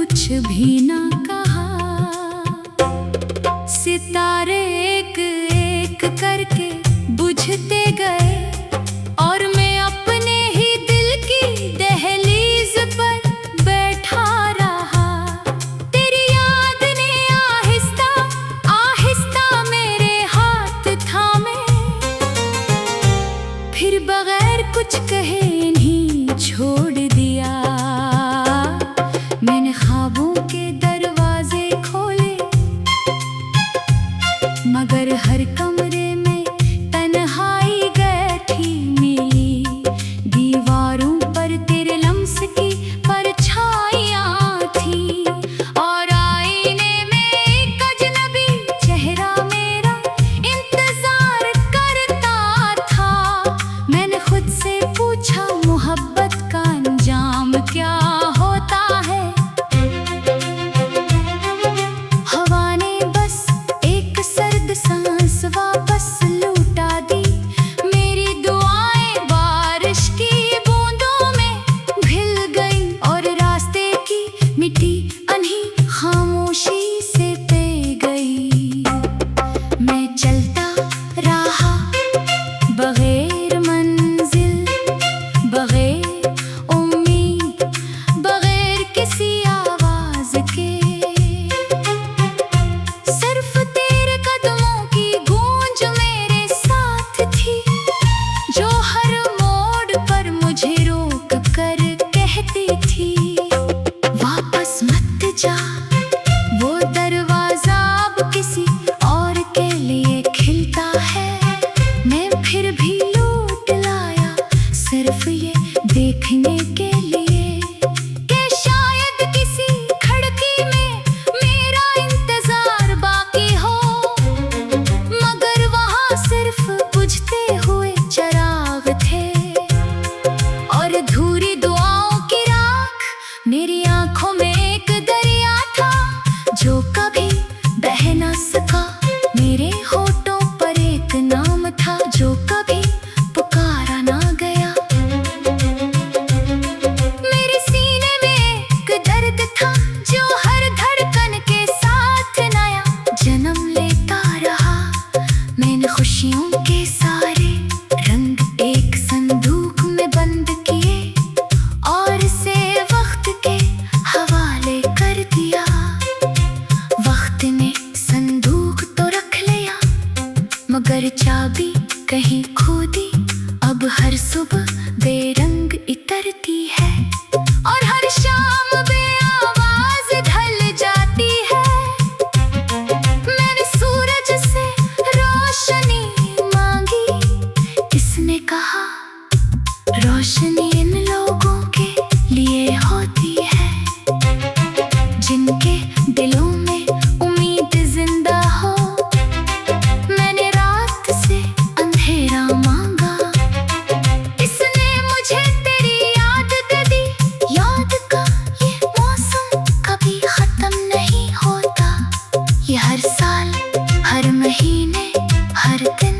कुछ भी ना कहा। सितारे एक एक करके बुझते गए और मैं अपने ही दिल की दहलीज पर बैठा रहा। तेरी याद ने आहिस्ता आहिस्ता मेरे हाथ थामे, फिर बगैर कुछ कहे इन्हीं छोड़ दिया। मैंने ख्वाबों के दरवाजे खोले, मगर हर कमरे में तन्हाई बैठी मिली। दीवारों पर तेरे लम्स की परछाइयाँ थी और आईने में एक अजनबी चेहरा मेरा इंतजार करता था। मैंने खुद से पूछा, मोहब्बत का अंजाम क्या होता है? हवा ने बस एक सर्द सांस वापस लौटा दी। मेरी दुआएं बारिश की बूंदों में घिल गई और रास्ते की मिट्टी अनही खामोशी से पे गई। मैं चलता रहा बगैर मंजिल, बगैर उम्मीद, बगैर किसी आवाज के। सिर्फ तेरे कदमों की गूंज मेरे साथ थी, जो हर मोड़ पर मुझे रोक कर कहती थी, वापस मत जा। वो दरवाजा अब किसी और के लिए खिलता है। मैं फिर भी लौट लाया सिर्फ ये देखने के लिए कि शायद किसी खिड़की में मेरा इंतजार बाकी हो। मगर वहाँ सिर्फ बुझते हुए चिराग थे और अधूरी दुआओं की राख। मेरी आंखों में एक दरिया था जो कभी बह न सका। मेरे होठों पर एक नाम था जो कभी पुकारा ना गया। मेरे सीने में एक दर्द था जो हर धड़कन के साथ नया जन्म लेता रहा। मैंने खुशियों के सारे रंग एक संदूक में बंद किए और इसे वक्त के हवाले कर दिया। वक्त ने संदूक तो रख लिया, मगर चाबी कहीं खो दी। अब हर सुबह बेरंग इतरती है और हर शाम बेआवाज ढल जाती है। मैंने सूरज से रोशनी मांगी, किसने कहा रोशनी इन लोगों के लिए होती है जिनके दिलों में उम्मीद जिंदा हो। मैंने रात से अंधेरा मांगा, इसने मुझे तेरी याद दे दी। याद का ये मौसम कभी खत्म नहीं होता। ये हर साल, हर महीने, हर दिन,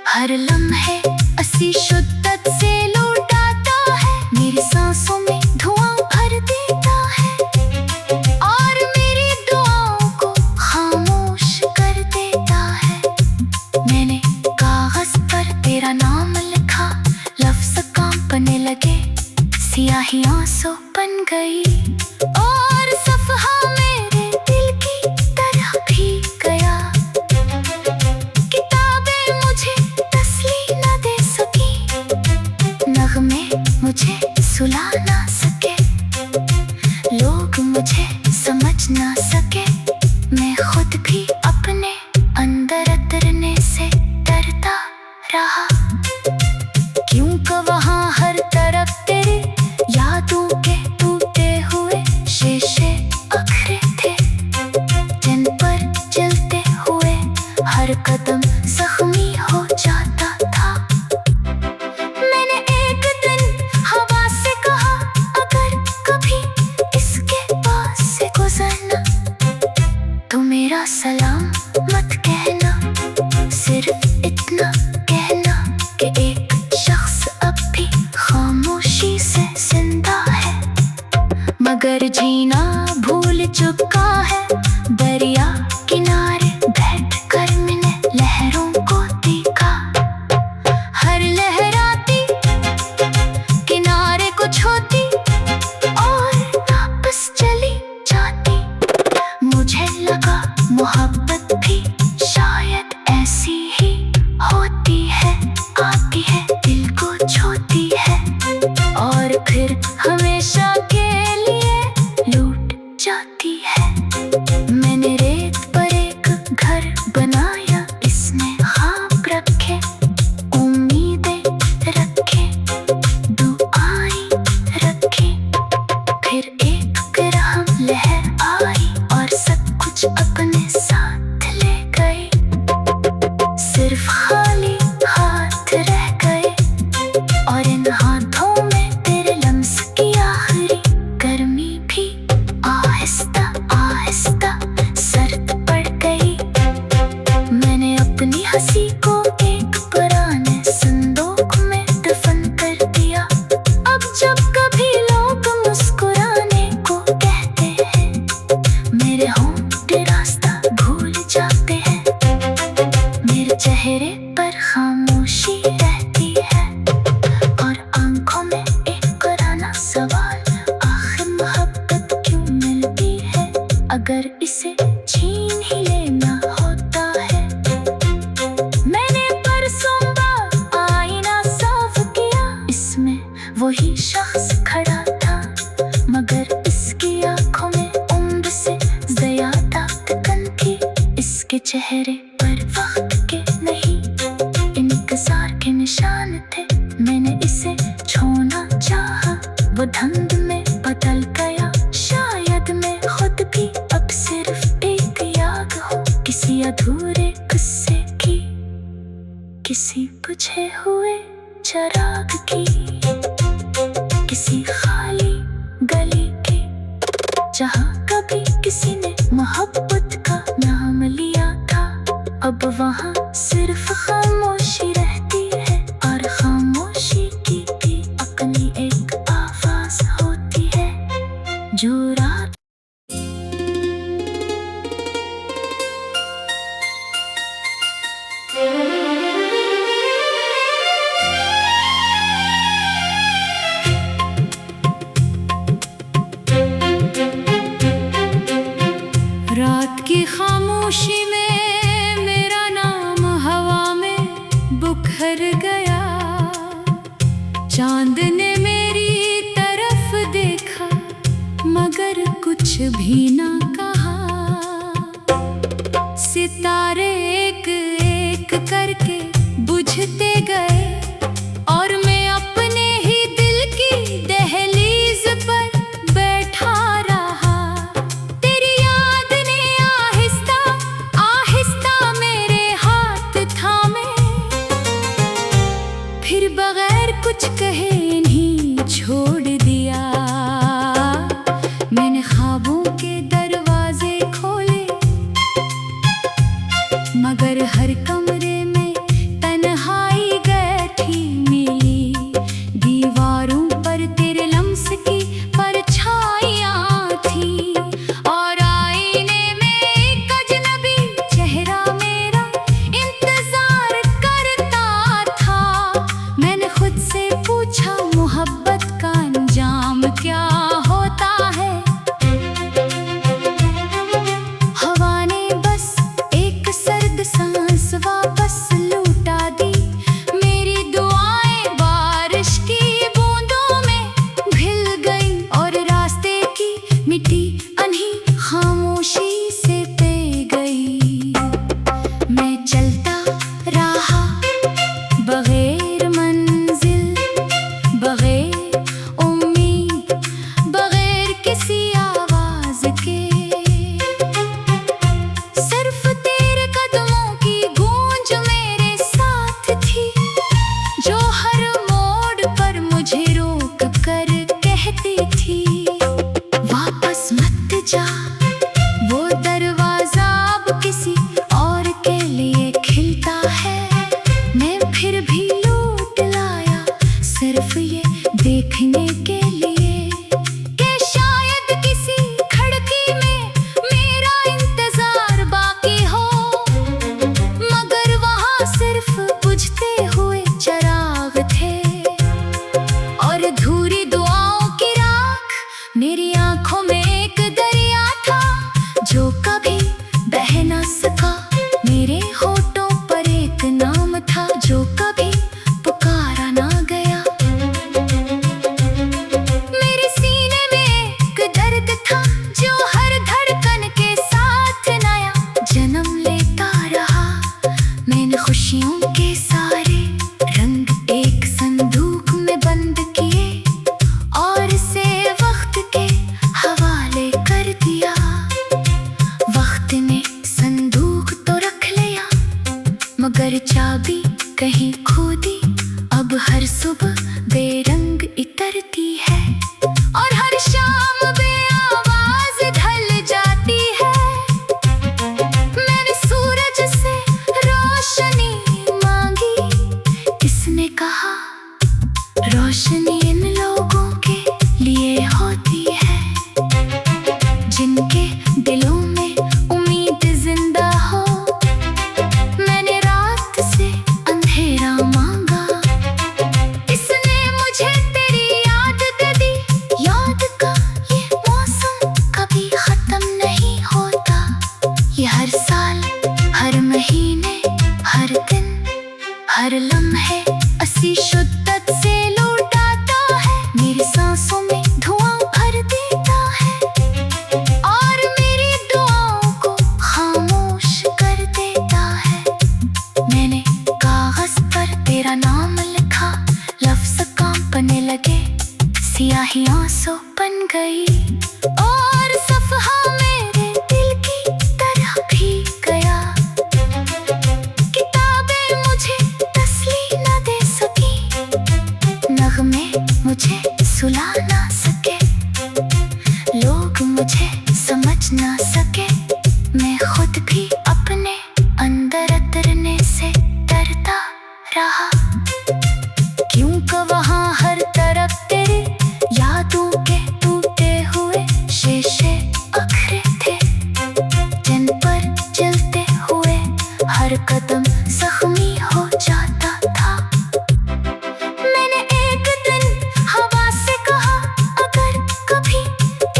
हर लम्हे असी शुद्दत से लौटाता है। मेरी सांसों में धुआं भर देता है और मेरी दुआओं को खामोश कर देता है। मैंने कागज पर तेरा नाम लिखा, लफ्ज कांपने लगे, स्याही आंसू बन गई और सफहा मेरे दिल की तरह भीग गया। किताबें मुझे तसल्ली न दे सकी, नगमे मुझे सुला ना सके, लोग मुझे समझ ना सके। मैं खुद भी अपने अंदर उतरने से डरता रहा, क्योंकि वहाँ हर तरफ तेरे यादों के टूटे हुए शीशे अखरे थे, जिन पर चलते हुए हर कदम जख्मी हो जाता था। मैंने एक दिन हवा से कहा, अगर कभी इसके पास से गुजरना तो मेरा सलाम मत कहना। सिर्फ इतना कहना कि एक शख्स अब भी खामोशी से जिंदा है, मगर जीना भूल चुका है। दरिया किनारे बैठ कर मैंने लहरों को देखा। हर लहराती किनारे को छोती और वापस चली जाती। मुझे लगा मोहब्बत भी शायद ऐसी ही होती है, आती है दिल को छूती है और फिर हमेशा के लिए लूट जाती है। मैंने रेत पर एक घर बनाया, इसमें ख्वाब रखे, उम्मीदें रखे, दुआएं रखी। फिर एक गर्म लहर आई और सब कुछ अपने साथ ले गई। सिर्फ खाली हाथ रह गए और इन हाथों में तेरे लम्स की आखिरी गर्मी भी आहिस्ता आहिस्ता सर्द पड़ गई। मैंने अपनी हंसी को एक पुराने संदूक में दफन कर दिया। अब जब कभी लोग मुस्कुराने को कहते हैं, मेरे होंठ रास्ता भूल जाते हैं। मेरे चेहरे पर खामोशी रहती है और आंखों में एक पुराना सवाल, आखिर मोहब्बत क्यों मिलती है अगर इसे छीन ही लेना होता है। मैंने परसों आईना साफ किया, इसमें वही शख्स खड़ा था, मगर इसकी आंखों में उम्र से ज्यादा थकन थी। इसके चेहरे पर वक्त के नहीं, इंतजार के निशान थे। मैंने इसे छूना चाहा, वो धुंध में बदल गया। शायद मैं खुद भी अब सिर्फ एक याद हूँ, किसी अधूरे किस्से की, किसी बुझे हुए चिराग की, किसी खाली गली की, जहाँ कभी किसी ने मोहब्बत का नाम लिया था। अब वहाँ सिर्फ खामोशी रहती है और खामोशी की भी अपनी एक आवाज होती है जो रात रात की खामोशी में मेरा नाम हवा में बिखर गया। चांद ने मेरी तरफ देखा मगर कुछ भी ना कहा। सितारे एक एक करके बुझते गए और मैं अपने ही दिल की दहलीज पर बैठा रहा। तेरी याद ने आहिस्ता आहिस्ता मेरे हाथ थामे, फिर बगैर कुछ कहे इन्हीं छोड़ दिया। मैंने ख्वाबों के दरवाजे खोले मगर हर कमरे में तन्हाई बैठी मिली। दीवारों पर तेरे लम्स की परछाइयाँ थी और आईने में एक अजनबी चेहरा मेरा इंतजार करता था। मैंने खुद से पूछा मोहब्बत का अंजाम क्या होता है। हवा ने बस एक सर्द सांस वापस लौटा दी। मेरी दुआएं बारिश की बूंदों में घिल गई और रास्ते की मिट्टी अन्ही खामोशी से पे गई। मैं चलता रहा बगैर मंजिल, बगैर उम्मीद, बगैर किसी आवाज के। सिर्फ तेरे कदमों की गूंज मेरे साथ थी, जो हर मोड़ पर मुझे रोक कर कहती थी, वापस मत जा। वो दरवाजा अब किसी और के लिए खिलता है। मैं फिर भी लौट लाया सिर्फ ये देखने के लिए कि शायद किसी जिनके दिलों में उम्मीद जिंदा हो। मैंने रात से अंधेरा मांगा, इसने मुझे तेरी याद दे दी। याद का ये मौसम कभी खत्म नहीं होता। ये हर साल, हर महीने, हर दिन, हर लम्हे असी शिद्दत से लौटाता है। मेरी सांसों में धुआं भर देता है और मेरी दुआओं को खामोश कर देता है। मैंने कागज पर तेरा नाम लिखा, लफ्ज कांपने लगे, स्याही आंसू बन गई और सफहा मेरे दिल की तरह भीग गया। किताबें मुझे तसल्ली न दे सकी, नगमे मुझे सुला ना सके, लोग मुझे समझ ना सके। मैं खुद भी अपने अंदर उतरने से डरता रहा, क्योंकि वहाँ हर तरफ तेरे यादों के टूटे हुए शीशे अखरे थे, जिन पर चलते हुए हर कदम जख्मी हो जाता था। मैंने एक दिन हवा से कहा, अगर कभी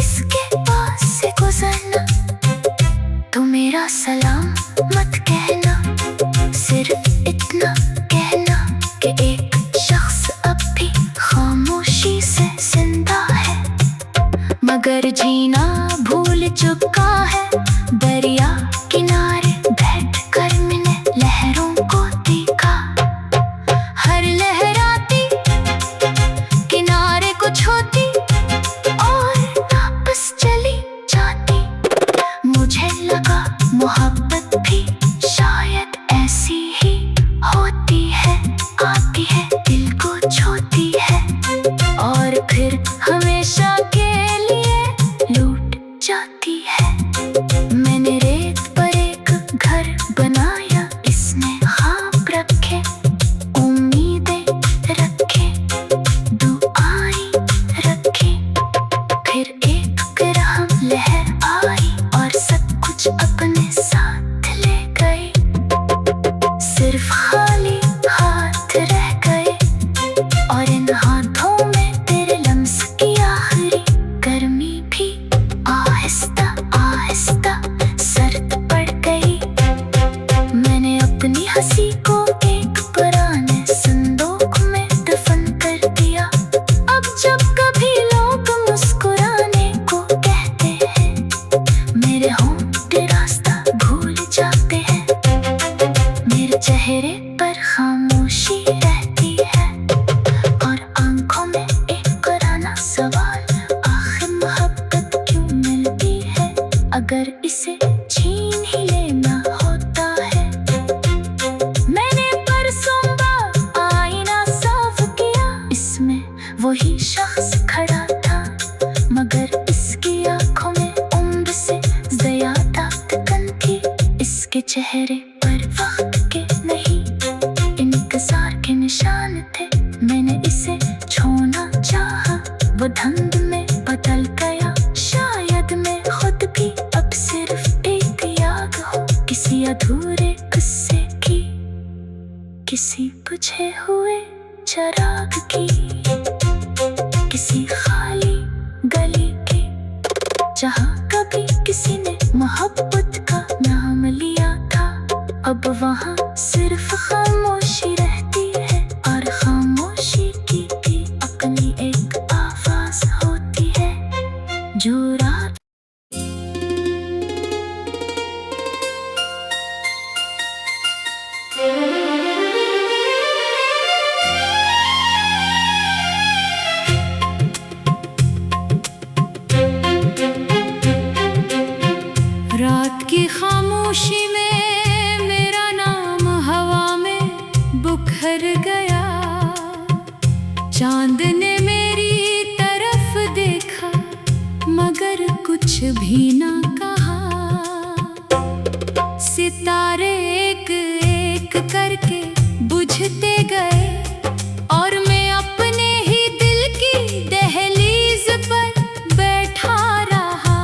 इसके पास से गुजरना तो मेरा सलाम मत कहना, सिर्फ इतना कहना कि एक शख्स अब भी खामोशी से जिंदा है, मगर जीना भूल चुका है। दरिया किनारे बैठकर मैंने लहरों को देखा, हर लहराती किनारे को छोती और वापस चली जाती। मुझे लगा मोहब्बत भी शायद ऐसी ही होती है, आती है दिल को छूती है और फिर हमेशा के लिए लूट जाती है। मैंने रेत पर एक घर बनाया, इसने ख्वाब रखे, उम्मीदें रखे, दुआएं रखी, फिर एक गिरहम लहर आई और सब कुछ अपने साथ ले गई। सिर्फ खाली हाथ रह गए और इन हाथों में तेरे लम्स की आखिरी गर्मी भी आहिस्ता आहिस्ता सर्द पड़ गई। मैंने अपनी हंसी को एक पुराने संदूक में दफन कर दिया। अब जब कभी लोग मुस्कुराने को कहते हैं, मेरे होंठ रास्ता भूल जाते हैं। मेरे चेहरे पर खामोशी रहती है और आंखों में एक पुराना सवाल, आखिर मोहब्बत क्यों मिलती है अगर इसे छीन ही लेना होता है। मैंने परसों आईना साफ किया, इसमें वही शख्स खड़ा था, मगर इसकी आंखों में उम्र से ज्यादा थकन थी। इसके चेहरे पर वक्त के नहीं, इंतजार के निशान थे। मैंने इसे छोड़ना चाहा, वो धंध में बदल गया। शायद मैं खुद भी अब सिर्फ एक याद हो, किसी अधूरे किस्से की, किसी बुझे हुए चिराग की, किसी खाली गली की, जहाँ कभी किसी ने मोहब्बत का नाम लिया था। अब वहाँ सिर्फ खामोशी रहती है और खामोशी की भी अपनी एक आवाज होती है जो रात रात की खामोशी में मेरा नाम हवा में बुखर गया। चांद ने मेरी तरफ देखा मगर कुछ भी ना कहा। सितारे एक एक करके बुझते गए और मैं अपने ही दिल की दहलीज पर बैठा रहा।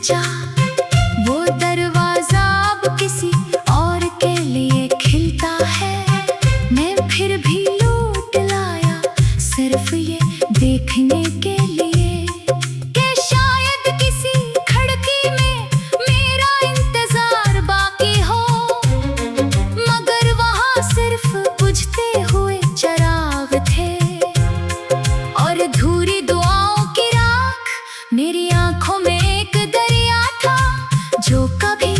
सोचा वो दरवाजा अब किसी और के लिए खिलता है। मैं फिर भी लौट लाया सिर्फ ये देखने के लिए कि शायद किसी खिड़की में मेरा इंतजार बाकी हो। मगर वहाँ सिर्फ बुझते हुए चिराग थे और अधूरी दुआओं की राख। मेरी आंखों में एक दरिया था जो कभी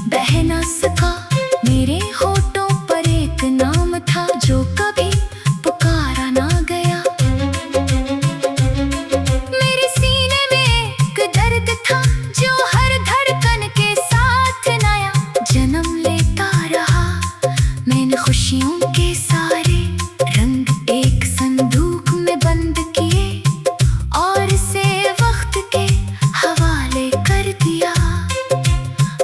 बह न सका। मेरे होठों पर एक नाम था जो कभी पुकारा ना गया। मेरे सीने में एक दर्द था जो हर धड़कन के साथ नया जन्म लेता रहा। मैंने खुशियों के सारे रंग एक संदूक में बंद किए और इसे वक्त के हवाले कर दिया।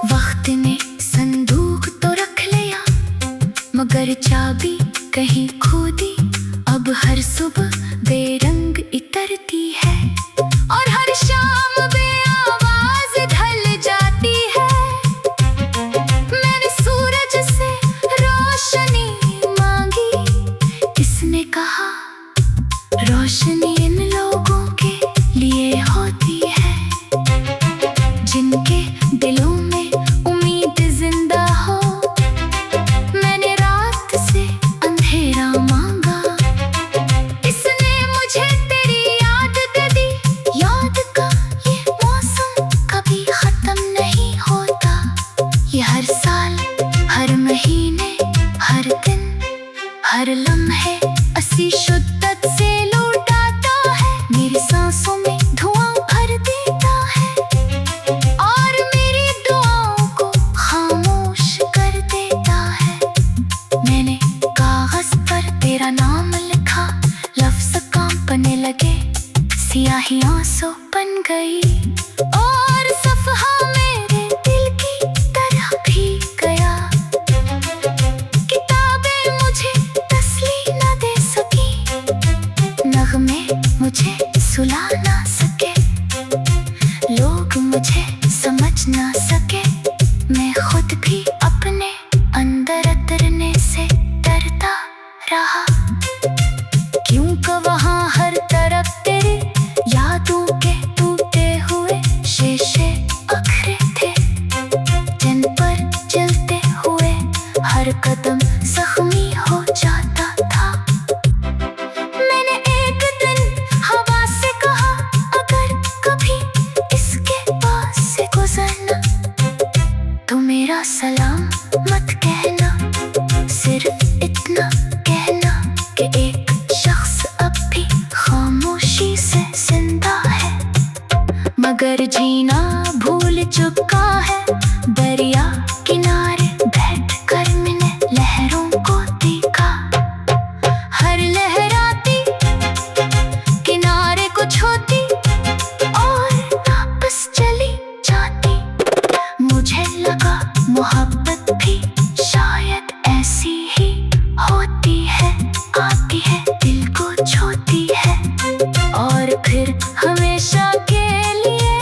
वक्त ने संदूक तो रख लिया मगर चाबी कहीं खो दी। अब हर सुबह बेरंग इतरती है और हर शाम बेआवाज ढल जाती है। मैंने सूरज से रोशनी मांगी, इसने कहा रोशनी इन लोगों के लिए होती है जिनके दिलों में उम्मीद जिंदा हो। मैंने रात से अंधेरा मांगा, इसने मुझे तेरी याद दे दी। याद का ये मौसम कभी खत्म नहीं होता। ये हर साल, हर महीने, हर दिन, हर लम्हे असी शिद्दत से लौटाता है। मेरी सांसों में धुआं भर देता है और मेरी दुआओं को खामोश कर देता है। मैंने कागज पर तेरा नाम लिखा, लफ्ज कांपने लगे, स्याही आंसू बन गई और सफहा मेरे दिल की तरह भीग गया। किताबें मुझे तसल्ली न दे सकी, नगमे मुझे सुला ना सके, लोग मुझे समझ ना सके। मैं खुद भी अपने अंदर उतरने से डरता रहा क्योंकि वहाँ हर तरफ तेरी यादों के टूटे हुए शीशे अखरे थे जिन पर चलते हुए हर कदम जख्मी हो जाता था। मैंने एक दिन हवा से कहा अगर कभी इसके पास से गुजरना तो मेरा सलाम मत कहना, सिर्फ इतना कहना कि एक शख्स अब भी खामोशी से जिंदा है मगर जीना भूल चुका है। दरिया किनारे बैठकर मैंने लहरों को देखा, हर लहराती किनारे को छोती और वापस चली जाती। मुझे लगा मोहब्बत भी शायद ऐसी ही होती है, आती है दिल को छोती है और फिर हमेशा के लिए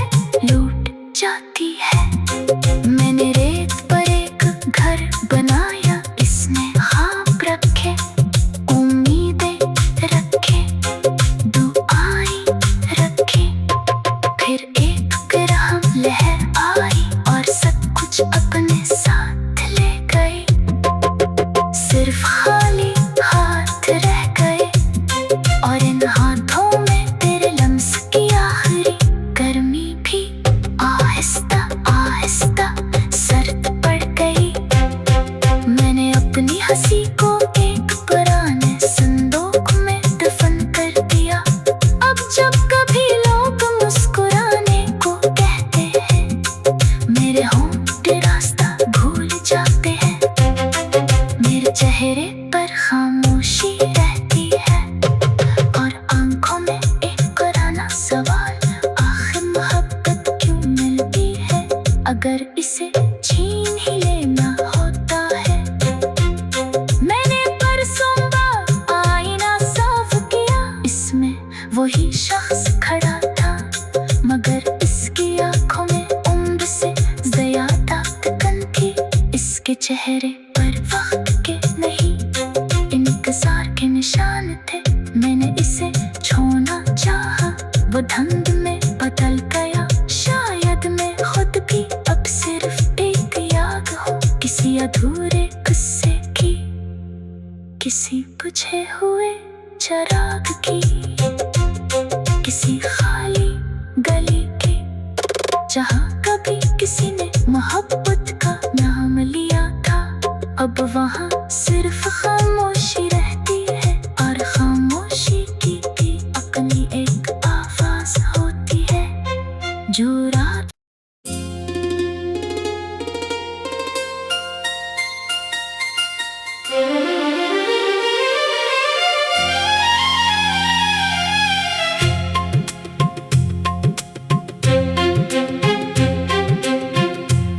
लूट जाती है। मैंने रेत पर एक घर बनाया, इसने ख्वाब रखे, उम्मीदें रखे, दुआएं रखी। फिर एक गर्म लहर आई और सब कुछ अपने साथ ले गई। सिर्फ खाली हाथ रह गए और इन हाथों में तेरे लम्स की आखिरी गर्मी भी आहिस्ता आहिस्ता सर्द पड़ गई। मैंने अपनी हंसी को एक पुराने संदूक में दफन कर दिया। अब जब कभी लोग मुस्कुराने को कहते हैं मेरे होंठ रास्ता भूल जाते हैं। मेरे चेहरे पर खामोशी रहती है और आंखों में एक पुराना सवाल, आखिर मोहब्बत क्यों मिलती है अगर इसे छीन ही लेना होता है। मैंने परसों आईना साफ किया, इसमें वही शख्स खड़ा था मगर इसकी आंखों में उम्र के चेहरे पर वक्त के नहीं इंतजार के निशान थे। मैंने इसे छोड़ना चाहा, वो ढंग में बदल गया। शायद मैं खुद भी अब सिर्फ एक याद हूँ, किसी अधूरे किस्से की, किसी बुझे हुए चिराग की, किसी खाली गली की, जहाँ कभी किसी ने मोहब्बत का नाम लिया था। अब वहाँ सिर्फ खामोशी रहती है, और खामोशी की भी अपनी एक आवाज होती है जो रात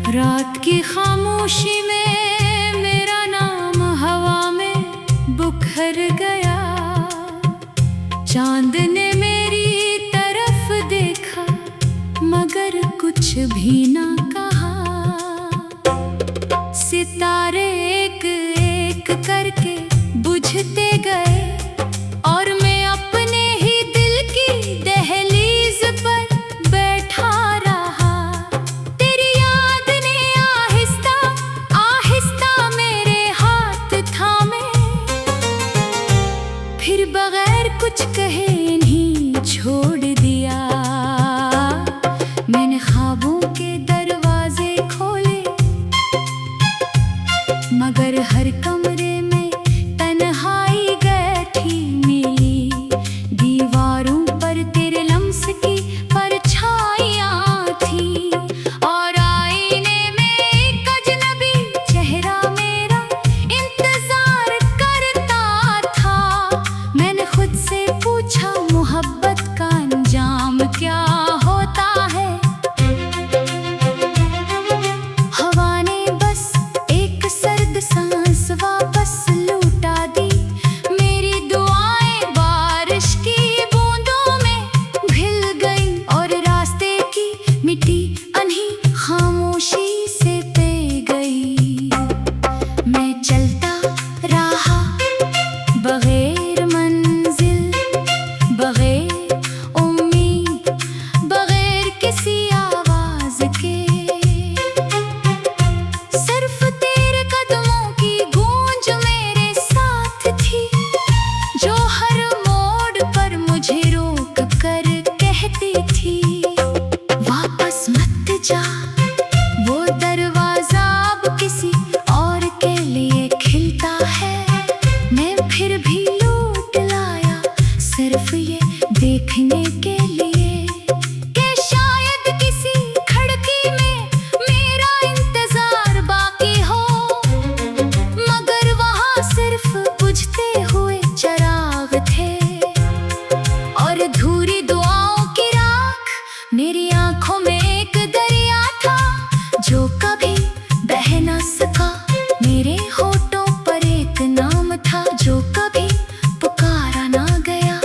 रात की खामोशी में मेरा नाम हवा में बुखर गया। चांद ने मेरी तरफ देखा मगर कुछ भी ना कहा। सितारे एक एक करके बुझते गए और मैं अपने ही दिल की दहलीज पर बैठा रहा। तेरी याद ने आहिस्ता आहिस्ता मेरे हाथ थामे, फिर बगैर कुछ कहे नहीं छोड़ दिया। मैंने ख्वाबों के दरवाजे खोले मगर हर कमरे में तन्हाई बैठी मिली। दीवारों पर तेरे लम्स की परछाइयाँ थी और आईने में एक अजनबी चेहरा मेरा इंतजार करता था। मैंने खुद से पूछा मोहब्बत का अंजाम क्या होता है। हवा ने बस एक सर्द सांस वापस लौटा दी। मेरी दुआएं बारिश की बूंदों में घिल गई और रास्ते की मिट्टी अनही खामोशी से पे गई। मैं चलता रहा बगैर मंजिल, बगैर उम्मीद, बगैर किसी आवाज के। सिर्फ तेरे कदमों की गूंज मेरे साथ थी, जो हर मोड़ पर मुझे रोक कर कहती थी वापस मत जा। वो दरवाजा अब किसी और के लिए खिलता है। मैं फिर भी लौट लाया सिर्फ ये देखने के लिए कि शायद किसी खिड़की में मेरा इंतजार बाकी हो। मगर वहाँ सिर्फ बुझते हुए चिराग थे और अधूरी दुआओं की राख। मेरी आंखों में एक दरिया था जो कभी बह न सका। मेरे होठों पर एक नाम था जो कभी पुकारा ना गया।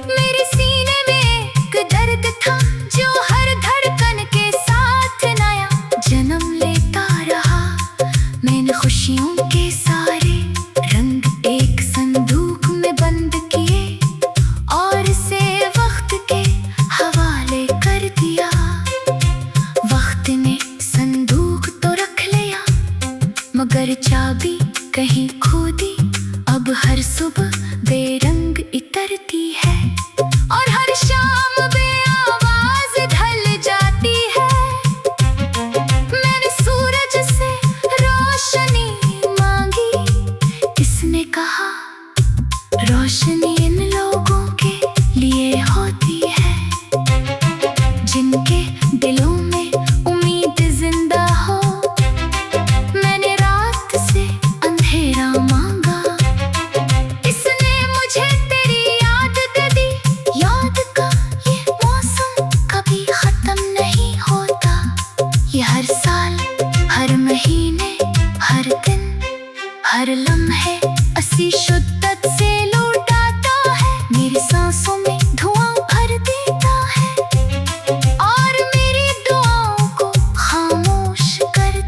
मेरे सीने में एक दर्द था जो हर धड़कन के साथ नया जन्म लेता रहा। मैंने खुशियों के सारे रंग एक संदूक में बंद किए और इसे वक्त के हवाले कर दिया। वक्त ने संदूक तो रख लिया मगर चाबी कहीं खो दी। अब हर सुबह बेरंग इतरती है और हर शाम बेआवाज ढल जाती है। मैंने सूरज से रोशनी मांगी, इसने कहा रोशनी इन लोगों के लिए होती है जिनके दिलों में उम्मीद जिंदा हो। मैंने रात से अंधेरा मांगा, इसने मुझे तेरी याद दे दी। याद का ये मौसम कभी खत्म नहीं होता। ये हर साल, हर महीने, हर दिन, हर लम्हे असी शुद्दत से लौटाता है। मेरी सांसों में धुआं भर देता है और मेरी दुआओं को खामोश कर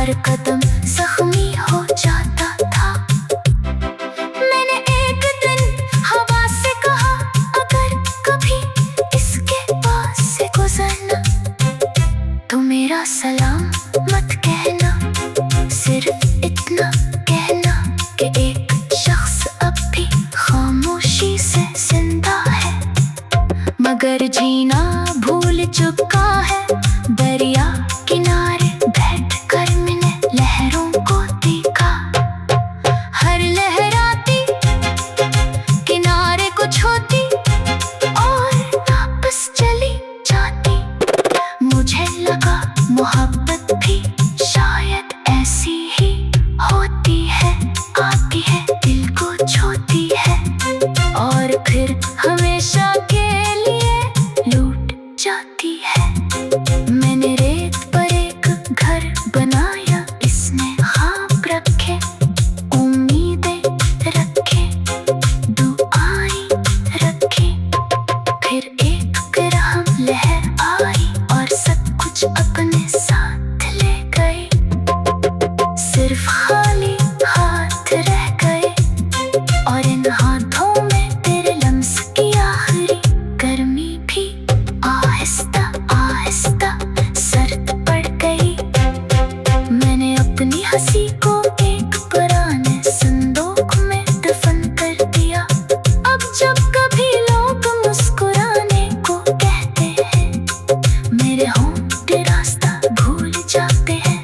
हर कदम जख्मी हो जाता था। मैंने एक दिन हवा से कहा, अगर कभी इसके पास से गुजरना तो मेरा सलाम मत कहना, सिर्फ इतना कहना कि एक शख्स अब भी खामोशी से जिंदा है, मगर जीना भूल चुका है। दरिया किनारे बैठकर मैंने लहरों को देखा, हर लहराती किनारे को छोती और वापस चली जाती। मुझे लगा मोहब्बत भी शायद ऐसी ही होती है, आती है दिल को छूती है और फिर हमेशा के लिए लूट जाती है। मैंने रेत पर एक घर बनाया, इसमें ख्वाब रखे, उम्मीदें रखे, दुआएं रखी। फिर एक गर्म लहर आई और सब कुछ अपने साथ ले गए, सिर्फ खाली हाथ रह गए और इन हाथों में तेरे लम्स की आखिरी गर्मी भी आहिस्ता आहिस्ता सर्द पड़ गई। मैंने अपनी हंसी को एक पुराने संदूक में दफन कर दिया। अब जब कभी लोग मुस्कुराने को कहते हैं, मेरे होंठे रास्ता भूल जाते हैं,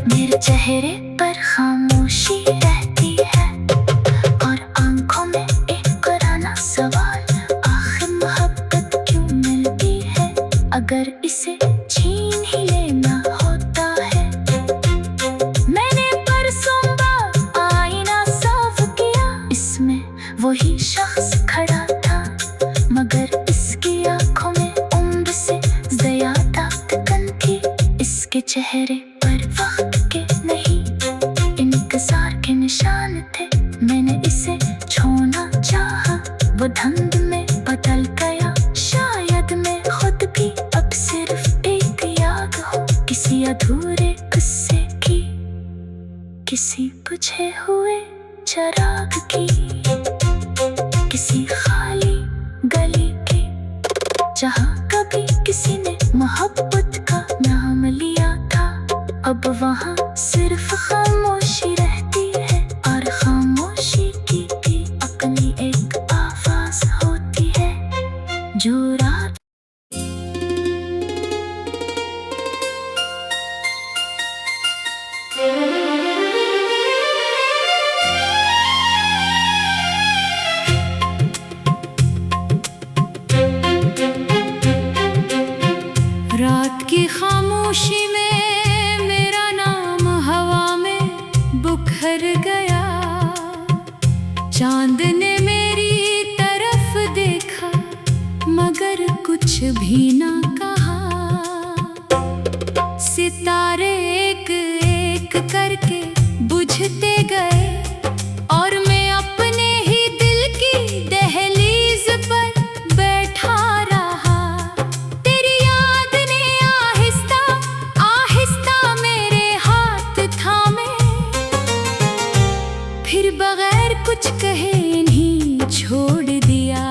मेरे चेहरे पर खामोशी रहती है और आंखों में एक पुराना सवाल, आखिर मोहब्बत क्यों मिलती है अगर इसे छीन ही लेना होता है। मैंने परसों आईना साफ किया, इसमें वही शख्स खड़ा था, मगर इसकी आंखों में उम्र से ज्यादा थकन थी। इसके चेहरे पर वक्त के नहीं, इंतजार के निशान थे। मैंने इसे छोड़ना चाहा, वो धंध में बदल गया। शायद मैं खुद भी अब सिर्फ एक याद हूँ किसी अधूरे किस्से की, किसी बुझे हुए चिराग की, किसी खाली गली की, जहाँ कभी किसी ने मोहब्बत का नाम लिया था। अब वहाँ सिर्फ खामोशी रहती है और खामोशी की भी अपनी एक आवाज होती है जो रात रात की खामोशी में मेरा नाम हवा में बुखर गया। चांद ने मेरी तरफ देखा मगर कुछ भी ना कहा। सितारे एक एक करके बुझते गए और मैं अपने ही दिल की दहलीज पर बैठा रहा। तेरी याद ने आहिस्ता आहिस्ता मेरे हाथ थामे, फिर बगैर कुछ कहे इन्हीं छोड़ दिया।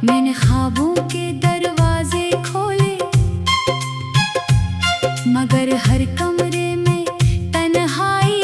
मैंने ख्वाबों के दरवाजे खोले मगर हर कमरे में तन्हाई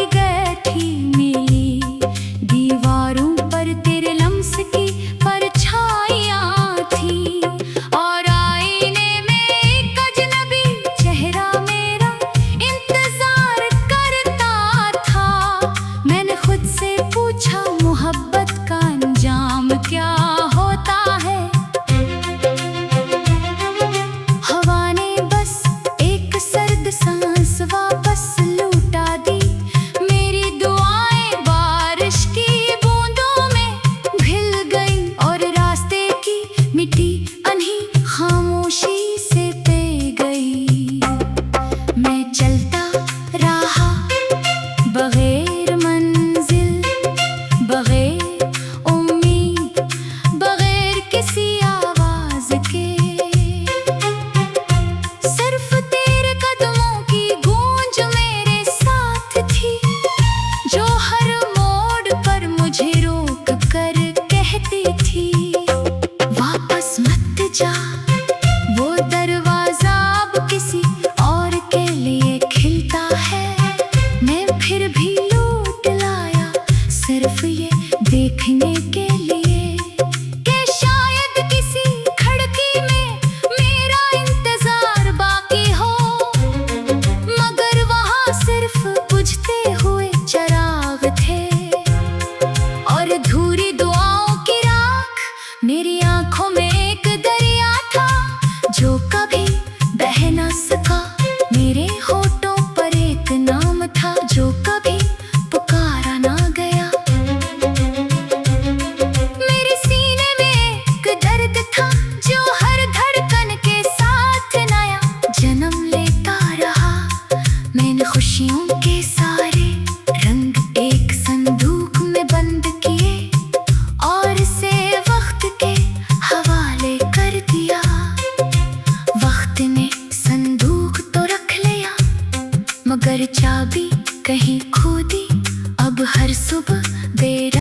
न सका। मेरे होठों पर एक नाम था जो कभी पुकारा ना गया। मेरे सीने में एक दर्द था जो हर धड़कन के साथ नया जन्म लेता रहा। मैंने खुशियों के सारे रंग एक संदूक में बंद किए और इसे वक्त के हवाले कर दिया। वक्त ने संदूक तो रख लिया मगर चाबी कहीं खो दी। अब हर सुबह देर